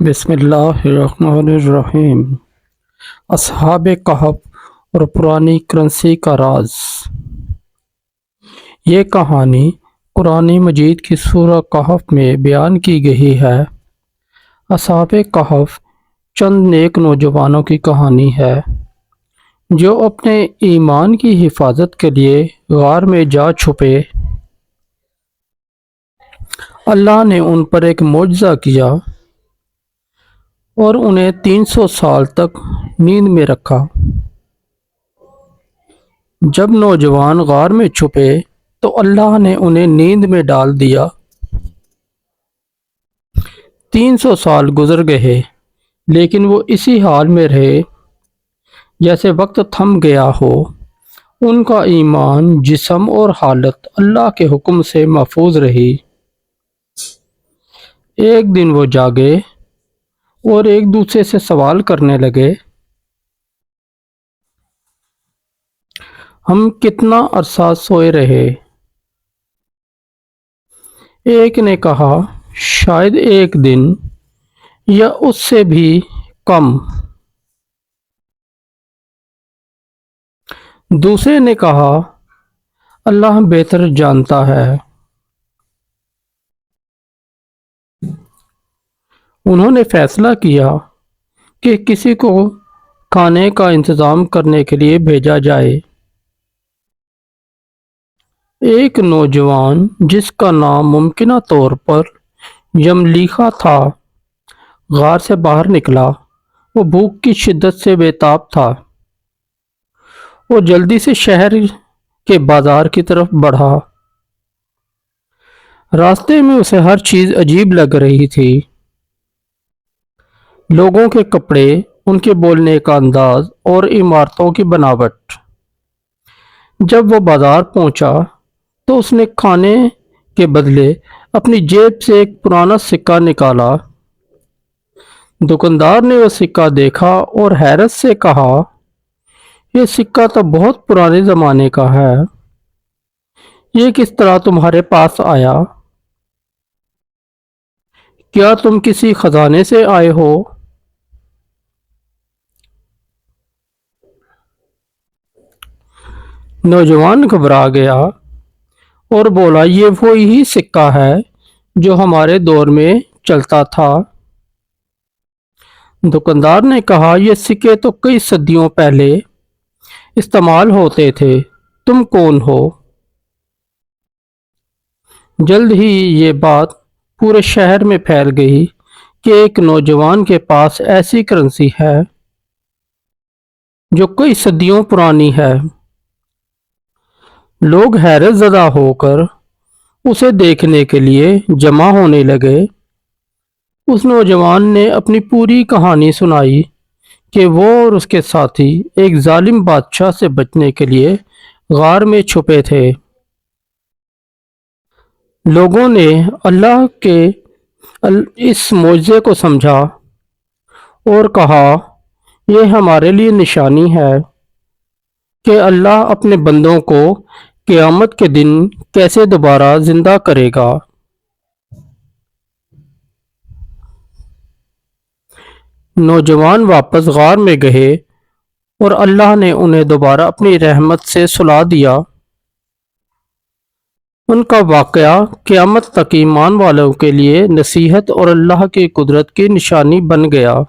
बिस्मिल्लाहिर्रहमानिर्रहीम। असहाब कहफ और पुरानी करंसी का राज। ये कहानी कुरान मजीद की सूरह कहफ में बयान की गई है। असहाब कहफ चंद नेक नौजवानों की कहानी है जो अपने ईमान की हिफाजत के लिए गार में जा छुपे। अल्लाह ने उन पर एक मोजज़ा किया और उन्हें 300 साल तक नींद में रखा। जब नौजवान गार में छुपे तो अल्लाह ने उन्हें नींद में डाल दिया। 300 साल गुजर गए लेकिन वो इसी हाल में रहे जैसे वक्त थम गया हो। उनका ईमान, जिस्म और हालत अल्लाह के हुक्म से महफूज रही। एक दिन वो जागे और एक दूसरे से सवाल करने लगे, हम कितना अरसा सोए रहे। एक ने कहा, शायद एक दिन या उससे भी कम। दूसरे ने कहा, अल्लाह बेहतर जानता है। उन्होंने फैसला किया कि किसी को खाने का इंतज़ाम करने के लिए भेजा जाए। एक नौजवान जिसका नाम मुमकिना तौर पर यमलीखा था, गार से बाहर निकला। वो भूख की शिद्दत से बेताब था। वो जल्दी से शहर के बाजार की तरफ बढ़ा। रास्ते में उसे हर चीज़ अजीब लग रही थी। लोगों के कपड़े, उनके बोलने का अंदाज और इमारतों की बनावट। जब वो बाजार पहुंचा तो उसने खाने के बदले अपनी जेब से एक पुराना सिक्का निकाला। दुकानदार ने वो सिक्का देखा और हैरत से कहा, यह सिक्का तो बहुत पुराने ज़माने का है। ये किस तरह तुम्हारे पास आया? क्या तुम किसी खजाने से आए हो? नौजवान घबरा गया और बोला, ये वो ही सिक्का है जो हमारे दौर में चलता था। दुकानदार ने कहा, ये सिक्के तो कई सदियों पहले इस्तेमाल होते थे। तुम कौन हो? जल्द ही ये बात पूरे शहर में फैल गई कि एक नौजवान के पास ऐसी करेंसी है जो कई सदियों पुरानी है। लोग हैरत ज़दा होकर उसे देखने के लिए जमा होने लगे। उस नौजवान ने अपनी पूरी कहानी सुनाई कि वो और उसके साथी एक जालिम बादशाह से बचने के लिए गार में छुपे थे। लोगों ने अल्लाह के इस मोज़े को समझा और कहा, यह हमारे लिए निशानी है कि अल्लाह अपने बंदों को क़यामत के दिन कैसे दोबारा जिंदा करेगा। नौजवान वापस गार में गए और अल्लाह ने उन्हें दोबारा अपनी रहमत से सुला दिया। उनका वाक़या क़यामत तक ईमान वालों के लिए नसीहत और अल्लाह की कुदरत की निशानी बन गया।